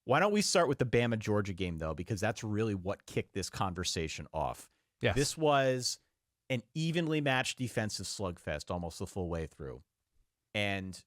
Why don't we start with the Bama-Georgia game, though, because that's really what kicked this conversation off. Yes. This was an evenly matched defensive slugfest almost the full way through. And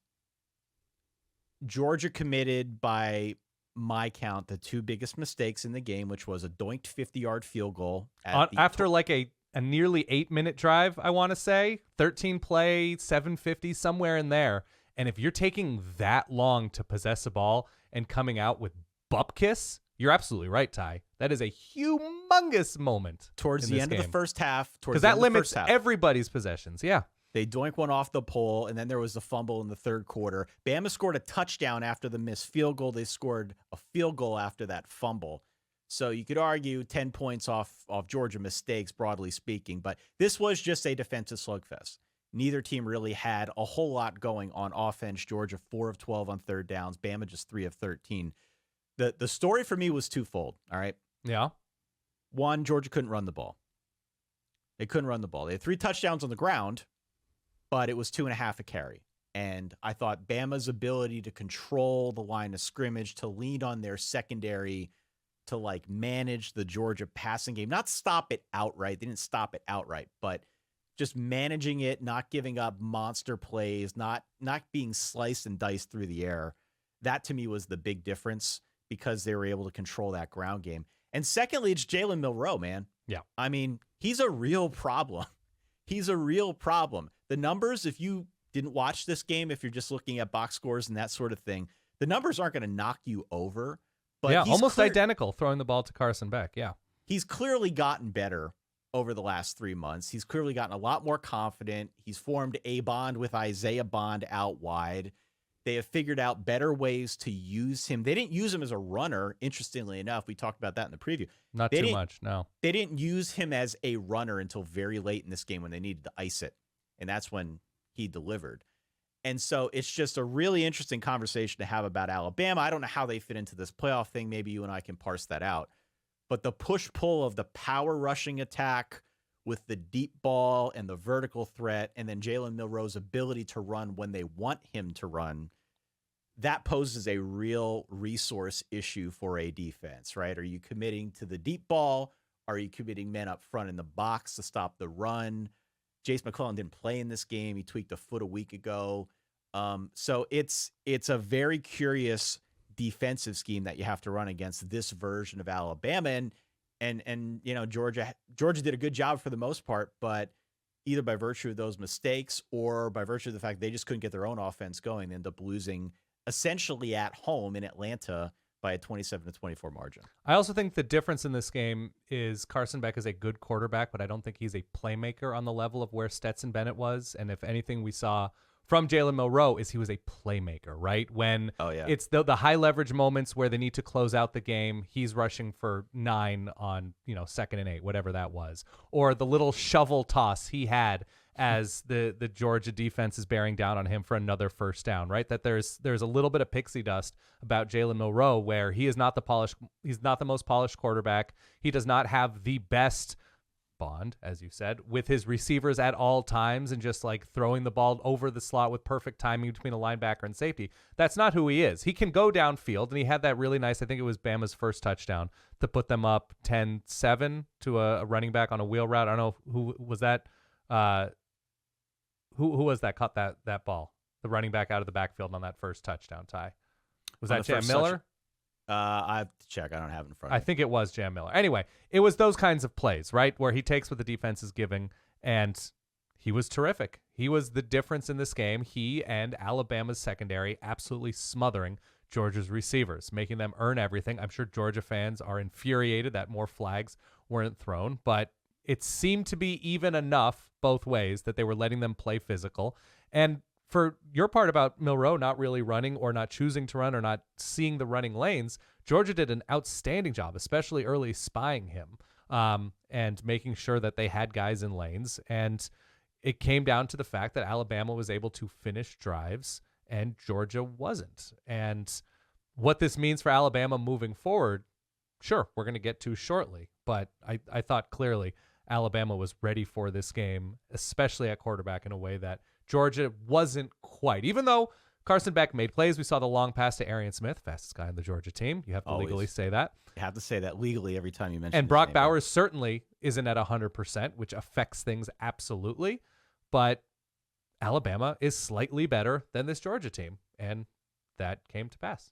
Georgia committed, by my count, the two biggest mistakes in the game, which was a doinked 50-yard field goal. After like a nearly 8-minute drive, I want to say. 13 play, 750, somewhere in there. And if you're taking that long to possess a ball and coming out with bupkis, you're absolutely right, Ty. That is a humongous moment towards the end of the first half. Because that limits everybody's possessions, yeah. They doink one off the pole, and then there was a fumble in the third quarter. Bama scored a touchdown after the missed field goal. They scored a field goal after that fumble. So you could argue 10 points off Georgia mistakes, broadly speaking. But this was just a defensive slugfest. Neither team really had a whole lot going on offense. Georgia 4 of 12 on third downs. Bama just 3 of 13. The story for me was twofold, all right? Yeah. One, Georgia couldn't run the ball. They couldn't run the ball. They had 3 touchdowns on the ground, but it was 2.5 a carry. And I thought Bama's ability to control the line of scrimmage, to lean on their secondary, to like manage the Georgia passing game, not stop it outright. They didn't stop it outright, but just managing it, not giving up monster plays, not being sliced and diced through the air. That to me was the big difference, because they were able to control that ground game. And secondly, it's Jalen Milroe, man. Yeah. I mean, he's a real problem. He's a real problem. The numbers, if you didn't watch this game, if you're just looking at box scores and that sort of thing, the numbers aren't going to knock you over. But yeah, almost identical throwing the ball to Carson Beck, yeah. He's clearly gotten better over the last 3 months. He's clearly gotten a lot more confident. He's formed a bond with Isaiah Bond out wide. They have figured out better ways to use him. They didn't use him as a runner, interestingly enough. We talked about that in the preview. Not too much, no. They didn't use him as a runner until very late in this game when they needed to ice it. And that's when he delivered. And so it's just a really interesting conversation to have about Alabama. I don't know how they fit into this playoff thing. Maybe you and I can parse that out. But the push-pull of the power rushing attack with the deep ball and the vertical threat, and then Jalen Milroe's ability to run when they want him to run, that poses a real resource issue for a defense, right? Are you committing to the deep ball? Are you committing men up front in the box to stop the run? Jace McClellan didn't play in this game. He tweaked a foot a week ago. So it's a very curious defensive scheme that you have to run against this version of Alabama. And you know, Georgia did a good job for the most part, but either by virtue of those mistakes or by virtue of the fact they just couldn't get their own offense going, they end up losing essentially at home in Atlanta by a 27-24 margin. I also think the difference in this game is Carson Beck is a good quarterback, but I don't think he's a playmaker on the level of where Stetson Bennett was. And if anything we saw from Jalen Milroe is he was a playmaker, right? When it's the high leverage moments where they need to close out the game, he's rushing for 9 on, 2nd and 8, whatever that was. Or the little shovel toss he had as the Georgia defense is bearing down on him for another first down, right? That there's a little bit of pixie dust about Jalen Milroe where he's not the most polished quarterback. He does not have the best bond, as you said, with his receivers at all times and just like throwing the ball over the slot with perfect timing between a linebacker and safety. That's not who he is. He can go downfield, and he had that really nice, I think it was Bama's first touchdown to put them up 10-7 to a running back on a wheel route. I don't know who was that. Who was that caught that ball? The running back out of the backfield on that first touchdown, Ty. Was that Jam Miller? I have to check. I don't have it in front of me. I think it was Jam Miller. Anyway, it was those kinds of plays, right, where he takes what the defense is giving, and he was terrific. He was the difference in this game. He and Alabama's secondary absolutely smothering Georgia's receivers, making them earn everything. I'm sure Georgia fans are infuriated that more flags weren't thrown, but it seemed to be even enough both ways that they were letting them play physical. And for your part about Milroe not really running or not choosing to run or not seeing the running lanes, Georgia did an outstanding job, especially early spying him and making sure that they had guys in lanes. And it came down to the fact that Alabama was able to finish drives and Georgia wasn't. And what this means for Alabama moving forward, sure, we're going to get to shortly. But I thought clearly Alabama was ready for this game, especially at quarterback, in a way that Georgia wasn't quite. Even though Carson Beck made plays. We saw the long pass to Arian Smith, fastest guy on the Georgia team. You have to Always. legally say that. You have to say that legally every time you mention. And Brock Bowers certainly isn't at 100%, which affects things absolutely. But Alabama is slightly better than this Georgia team, and that came to pass.